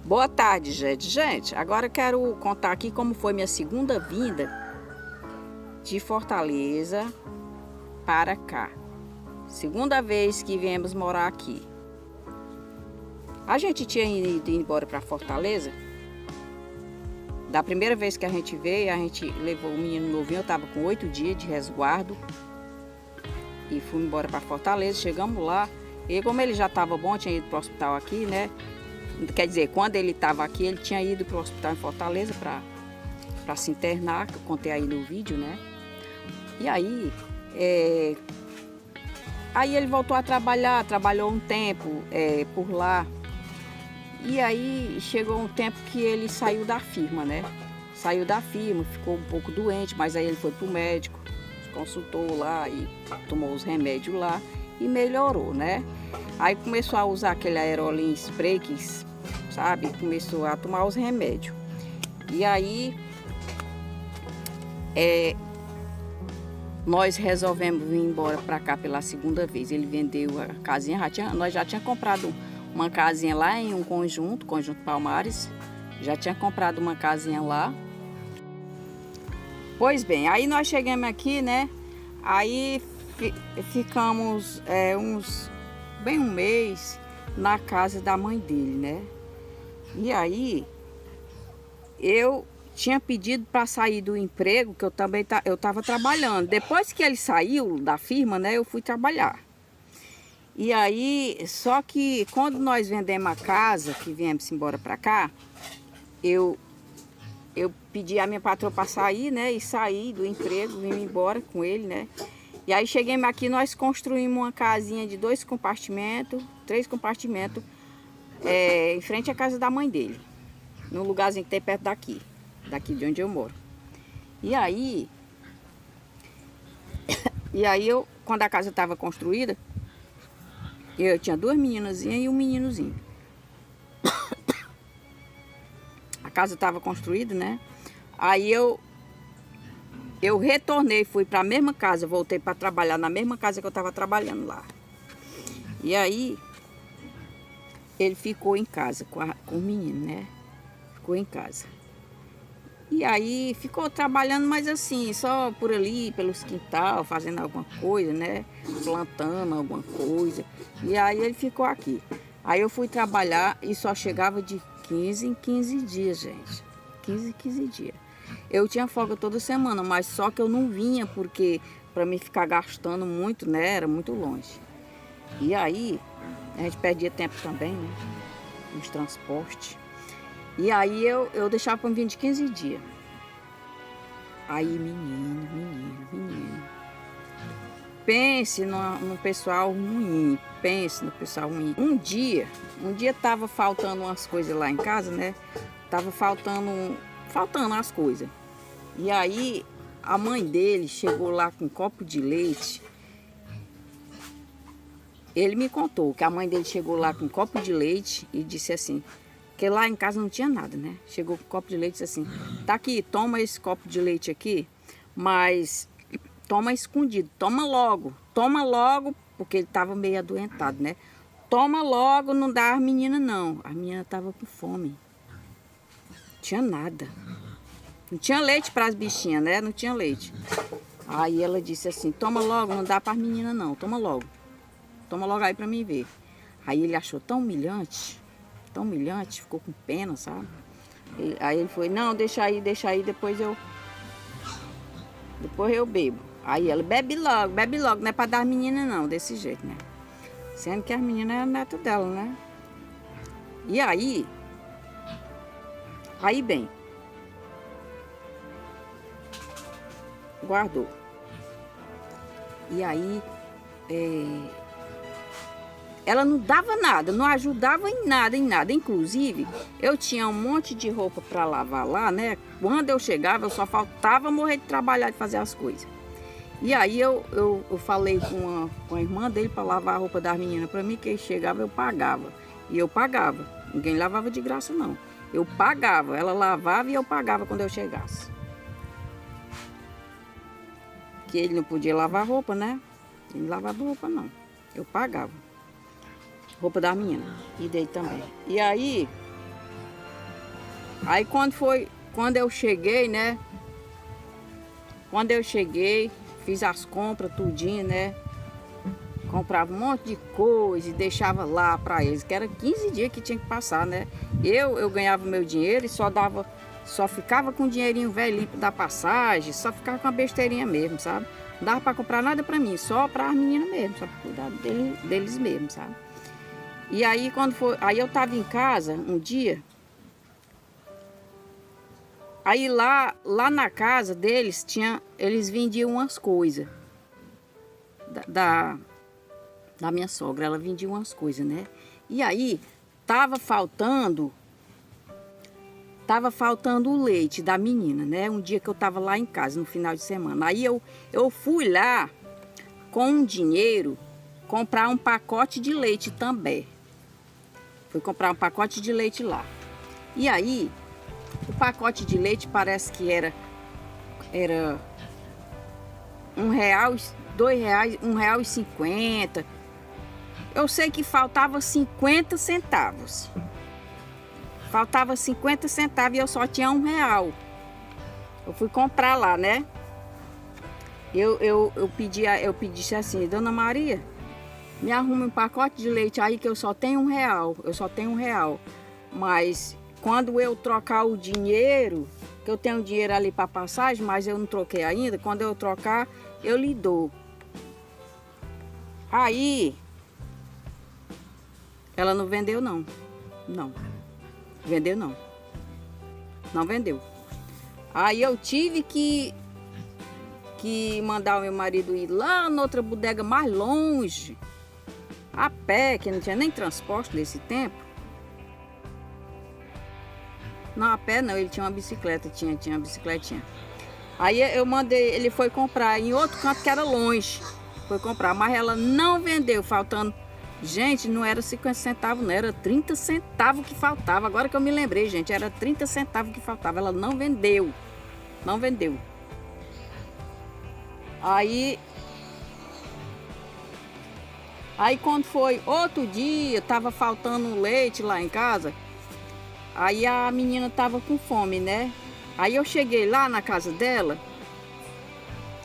Boa tarde, gente. Gente, agora eu quero contar aqui como foi minha segunda vinda de Fortaleza para cá. Segunda vez que viemos morar aqui. A gente tinha ido embora para Fortaleza. Da primeira vez que a gente veio, a gente levou o menino novinho, eu estava com 8 dias de resguardo. E fui embora para Fortaleza, chegamos lá. E como ele já estava bom, tinha ido para o hospital aqui, né? Quer dizer, quando ele estava aqui, ele tinha ido para o hospital em Fortaleza para se internar, que eu contei aí no vídeo, né? E aí, aí ele voltou a trabalhar, trabalhou um tempo por lá. E aí chegou um tempo que ele saiu da firma, né? Saiu da firma, ficou um pouco doente, mas aí ele foi para o médico, consultou lá e tomou os remédios lá e melhorou, né? Aí começou a usar aquele aerolim spray, sabe? Começou a tomar os remédios. E aí nós resolvemos vir embora para cá pela segunda vez. Ele vendeu a casinha, nós já tínhamos comprado uma casinha lá em um conjunto Palmares. Já tinha comprado uma casinha lá. Pois bem, aí nós chegamos aqui, né? Aí ficamos bem um mês na casa da mãe dele, né? E aí eu tinha pedido para sair do emprego, que eu estava trabalhando. Depois que ele saiu da firma, né, eu fui trabalhar. E aí, só que quando nós vendemos a casa, que viemos embora para cá, eu pedi a minha patroa para sair, né, e sair do emprego, vim embora com ele, né. E aí chegamos aqui, nós construímos uma casinha de 2 compartimentos, 3 compartimentos, em frente à casa da mãe dele, num lugarzinho que tem perto daqui de onde eu moro. E aí quando a casa estava construída, eu tinha 2 meninazinhas e um meninozinho. A casa estava construída, né? Aí eu retornei, fui para a mesma casa, voltei para trabalhar na mesma casa que eu estava trabalhando lá. E aí ele ficou em casa com o menino, né? Ficou em casa. E aí ficou trabalhando, mas assim, só por ali, pelos quintal, fazendo alguma coisa, né? Plantando alguma coisa. E aí ele ficou aqui. Aí eu fui trabalhar e só chegava de 15 em 15 dias, gente. 15 em 15 dias. Eu tinha folga toda semana, mas só que eu não vinha porque para mim ficar gastando muito, né? Era muito longe. E aí a gente perdia tempo também, né? Nos transportes. E aí eu deixava para vir de 15 dias. Aí menino. Pense no pessoal ruim, pense no pessoal ruim. Um dia tava faltando umas coisas lá em casa, né? Tava faltando as coisas. E aí a mãe dele chegou lá com um copo de leite. Ele me contou que a mãe dele chegou lá com um copo de leite e disse assim, que lá em casa não tinha nada, né? Chegou com um copo de leite e disse assim, tá aqui, toma esse copo de leite aqui, mas toma escondido, toma logo, porque ele estava meio adoentado, né? Toma logo, não dá às meninas não. As meninas estavam com fome. Não tinha nada. Não tinha leite para as bichinhas, né? Não tinha leite. Aí ela disse assim, toma logo, não dá para as meninas não, toma logo. Toma logo aí para mim ver. Aí ele achou tão humilhante, ficou com pena, sabe? Aí ele foi, não, deixa aí, depois eu bebo. Aí ela, bebe logo, não é para dar as meninas não, desse jeito, né? Sendo que as meninas eram neto dela, né? E aí bem, guardou. E aí, ela não dava nada, não ajudava em nada. Inclusive, eu tinha um monte de roupa para lavar lá, né? Quando eu chegava, eu só faltava morrer de trabalhar, de fazer as coisas. E aí eu falei com a irmã dele para lavar a roupa das meninas para mim, que ele chegava, eu pagava. E eu pagava. Ninguém lavava de graça, não. Eu pagava. Ela lavava e eu pagava quando eu chegasse. Que ele não podia lavar roupa, né? Ele não lavava roupa, não. Eu pagava. Roupa da menina e dele também. E aí Aí quando eu cheguei, né? Quando eu cheguei, fiz as compras, tudinho, né? Comprava um monte de coisa e deixava lá para eles, que era 15 dias que tinha que passar, né? Eu ganhava meu dinheiro e só ficava com o dinheirinho velhinho da passagem, só ficava com a besteirinha mesmo, sabe? Não dava para comprar nada para mim, só para as meninas mesmo, só para cuidar deles mesmo, sabe? E aí aí eu tava em casa um dia, aí lá na casa deles eles vendiam umas coisas da minha sogra, ela vendia umas coisas, né? E aí tava faltando o leite da menina, né? Um dia que eu tava lá em casa no final de semana. Aí eu fui lá com um dinheiro comprar um pacote de leite também. Fui comprar um pacote de leite lá. E aí o pacote de leite parece que era R$1, R$2, R$1,50. Eu sei que faltava 50 centavos. Faltava 50 centavos e eu só tinha R$1. Eu fui comprar lá, né? Eu pedi assim, Dona Maria, me arrume um pacote de leite aí que eu só tenho R$1. Eu só tenho R$1. Mas quando eu trocar o dinheiro, que eu tenho dinheiro ali para passagem, mas eu não troquei ainda, quando eu trocar, eu lhe dou. Aí ela não vendeu não. Não. Vendeu não. Não vendeu. Aí eu tive que mandar o meu marido ir lá na outra bodega mais longe, a pé, que não tinha nem transporte nesse tempo. Não, a pé não, ele tinha uma bicicleta, tinha uma bicicletinha. Aí eu mandei, ele foi comprar em outro canto que era longe. Foi comprar, mas ela não vendeu, faltando. Gente, não era 50 centavos, não, era 30 centavos que faltava. Agora que eu me lembrei, gente, era 30 centavos que faltava. Ela não vendeu. Não vendeu. Aí quando foi outro dia, tava faltando leite lá em casa. Aí a menina tava com fome, né? Aí eu cheguei lá na casa dela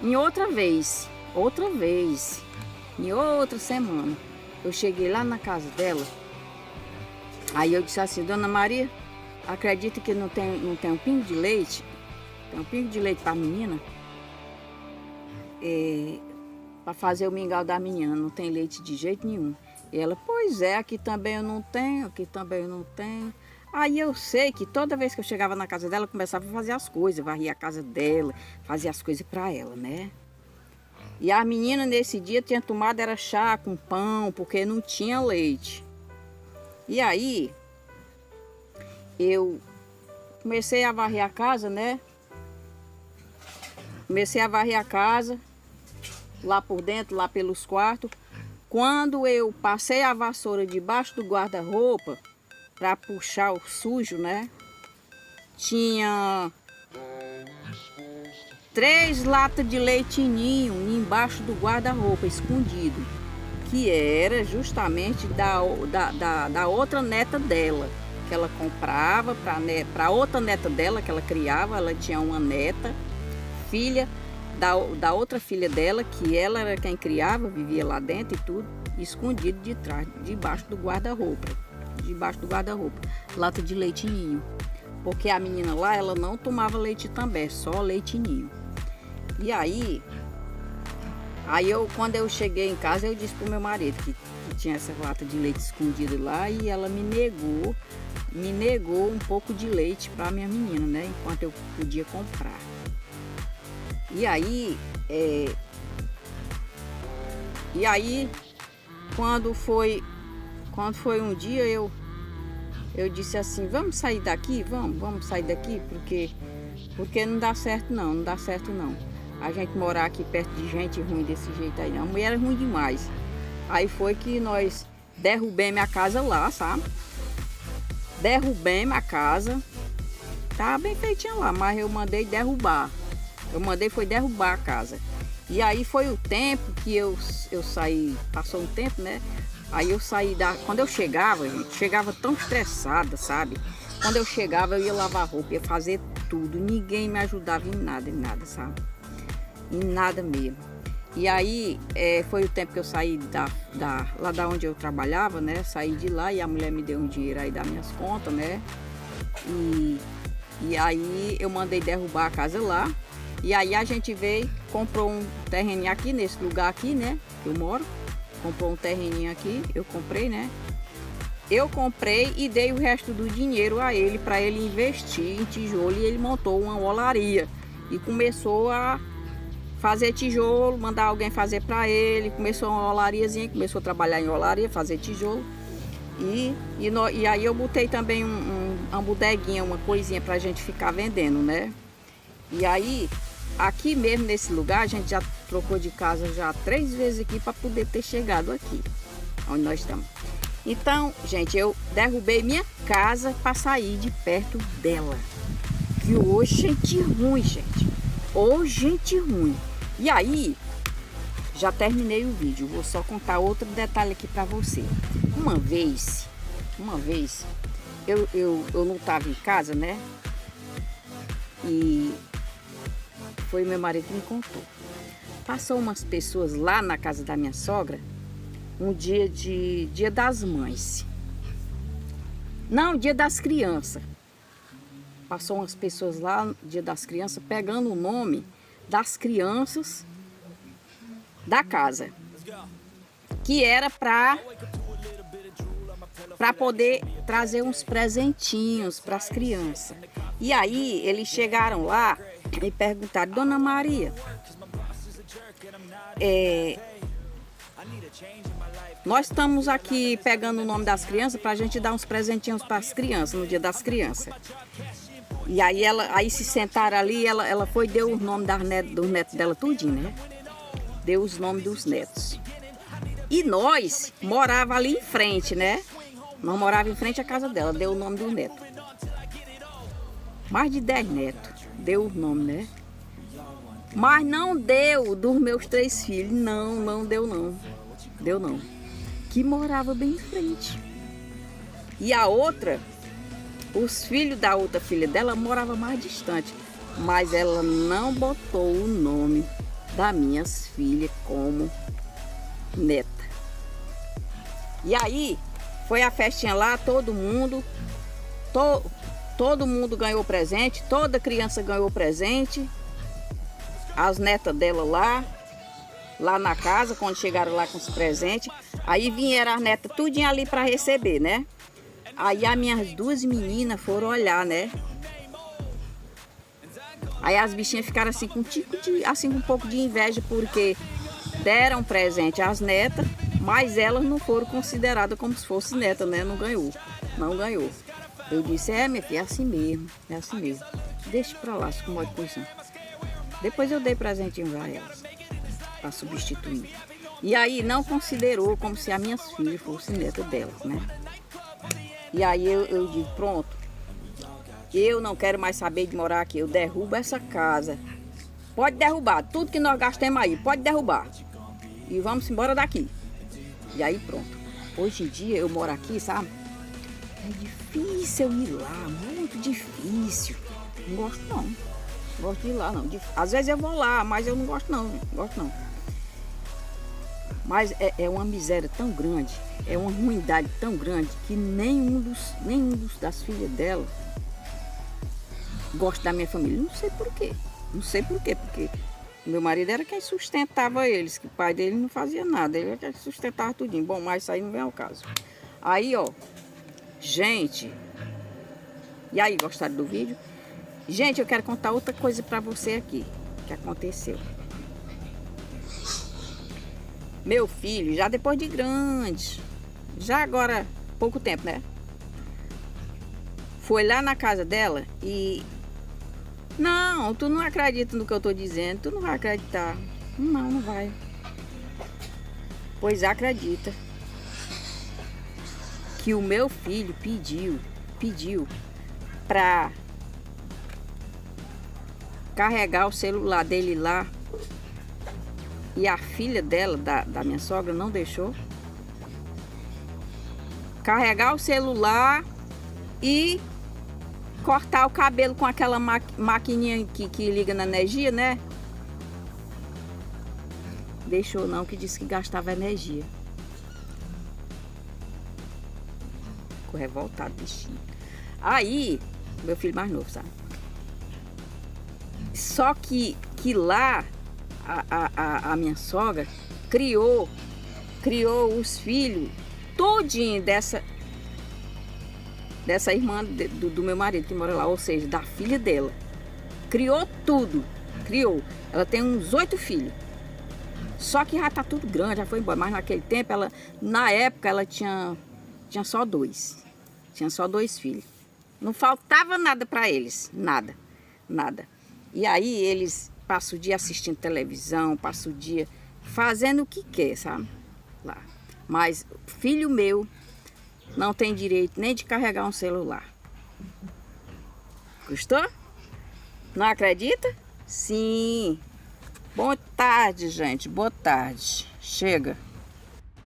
em outra vez, em outra semana. Eu cheguei lá na casa dela, aí eu disse assim, Dona Maria, acredita que não tem um pingo de leite? Tem um pingo de leite para a menina? Para fazer o mingau da menina, não tem leite de jeito nenhum. E ela, pois é, aqui também eu não tenho, aqui também eu não tenho. Aí eu sei que toda vez que eu chegava na casa dela, eu começava a fazer as coisas, varria a casa dela, fazia as coisas para ela, né? E a menina nesse dia tinha tomado era chá com pão, porque não tinha leite. E aí eu comecei a varrer a casa, né? Comecei a varrer a casa, lá por dentro, lá pelos quartos. Quando eu passei a vassoura debaixo do guarda-roupa, para puxar o sujo, né? Tinha 3 latas de leite ninho embaixo do guarda-roupa, escondido. Que era justamente da outra neta dela. Que ela comprava para outra neta dela, que ela criava. Ela tinha uma neta, filha da outra filha dela, que ela era quem criava, vivia lá dentro e tudo, escondido debaixo do guarda-roupa. Lata de leite ninho. Porque a menina lá, ela não tomava leite também, só leite ninho. E aí quando eu cheguei em casa, eu disse pro meu marido que tinha essa lata de leite escondida lá, e ela me negou um pouco de leite para minha menina, né? Enquanto eu podia comprar. E aí quando foi um dia, eu disse assim, vamos sair daqui, vamos sair daqui, porque não dá certo não, a gente morar aqui perto de gente ruim desse jeito aí não. A mulher é ruim demais. Aí foi que nós derrubemos a casa lá, sabe? Derrubemos a casa, tá bem feitinha lá, mas eu mandei derrubar. Foi derrubar a casa. E aí foi o tempo que eu saí, passou um tempo, né? Aí eu saí quando eu chegava, gente, chegava tão estressada, sabe? Quando eu chegava, eu ia lavar roupa, ia fazer tudo. Ninguém me ajudava em nada, sabe? Em nada mesmo. E aí, foi o tempo que eu saí lá da onde eu trabalhava, né? Saí de lá e a mulher me deu um dinheiro aí das minhas contas, né? E aí eu mandei derrubar a casa lá. E aí a gente veio, comprou um terreninho aqui, nesse lugar aqui, né? Que eu moro. Comprou um terreninho aqui, eu comprei, né? Eu comprei e dei o resto do dinheiro a ele para ele investir em tijolo e ele montou uma olaria e começou a fazer tijolo, mandar alguém fazer para ele, começou uma olariazinha, começou a trabalhar em olaria, fazer tijolo e aí eu botei também uma bodeguinha, uma coisinha para a gente ficar vendendo, né? E aí, aqui mesmo nesse lugar, a gente já trocou de casa já 3 vezes aqui para poder ter chegado aqui, onde nós estamos. Então, gente, eu derrubei minha casa para sair de perto dela. Que hoje gente ruim, gente. Ô, gente ruim. E aí, já terminei o vídeo. Vou só contar outro detalhe aqui para você. Uma vez, eu não estava em casa, né? E foi meu marido que me contou. Passou umas pessoas lá na casa da minha sogra, um dia das mães. Não, dia das crianças. Passou umas pessoas lá, dia das crianças, pegando o nome das crianças da casa. Que era para poder trazer uns presentinhos para as crianças. E aí eles chegaram lá e perguntaram: Dona Maria, nós estamos aqui pegando o nome das crianças para a gente dar uns presentinhos para as crianças no dia das crianças. E aí se sentaram ali, ela foi e deu o nome dos netos dela tudinho, né? Deu os nomes dos netos. E nós morava ali em frente, né? Nós morava em frente à casa dela, deu o nome dos netos. Mais de 10 netos, deu o nome, né? Mas não deu dos meus 3 filhos, não deu não. Deu não. Que morava bem em frente. E a outra, os filhos da outra filha dela moravam mais distante. Mas ela não botou o nome das minhas filhas como neta. E aí, foi a festinha lá, todo mundo ganhou presente, toda criança ganhou presente. As netas dela lá na casa, quando chegaram lá com os presentes. Aí vieram as netas tudinho ali para receber, né? Aí as minhas 2 meninas foram olhar, né? Aí as bichinhas ficaram assim com um pouco de inveja, porque deram presente às netas, mas elas não foram consideradas como se fosse neta, né? Não ganhou. Eu disse: minha filha, é assim mesmo. Deixa pra lá, se comode com isso. Depois eu dei presentinho a elas, para substituir. E aí não considerou como se as minhas filhas fossem netas delas, né? E aí eu digo: pronto, eu não quero mais saber de morar aqui, eu derrubo essa casa. Pode derrubar, tudo que nós gastamos aí, pode derrubar. E vamos embora daqui. E aí pronto. Hoje em dia eu moro aqui, sabe? É difícil eu ir lá, muito difícil. Não gosto não. Não gosto de ir lá não. Às vezes eu vou lá, mas eu não gosto não. Mas é uma miséria tão grande, é uma ruindade tão grande, que nenhum das filhas dela gosta da minha família. Não sei por quê. Porque meu marido era quem sustentava eles, que o pai dele não fazia nada, ele era quem sustentava tudinho. Bom, mas isso aí não vem ao caso. Aí, ó, gente, e aí, gostaram do vídeo? Gente, eu quero contar outra coisa pra você aqui, que aconteceu. Meu filho, já depois de grande, já agora, pouco tempo, né? Foi lá na casa dela e... Não, tu não acredita no que eu tô dizendo, tu não vai acreditar. Não vai. Pois acredita. Que o meu filho pediu pra carregar o celular dele lá. E a filha dela, da minha sogra, não deixou. carregar o celular e cortar o cabelo com aquela maquininha que liga na energia, né? Deixou não, que disse que gastava energia. Ficou revoltado, bichinho. Aí, meu filho mais novo, sabe? Só que lá a minha sogra criou os filhos todinho dessa irmã do meu marido que mora lá, ou seja, da filha dela. Criou tudo, criou. Ela tem uns 8 filhos. Só que já tá tudo grande, já foi embora. Mas naquele tempo, na época, ela tinha só 2. Tinha só 2 filhos. Não faltava nada para eles, nada. E aí eles passam o dia assistindo televisão, passam o dia fazendo o que quer, sabe? Lá. Mas filho meu não tem direito nem de carregar um celular. Gostou? Não acredita? Sim. Boa tarde, gente. Boa tarde. Chega.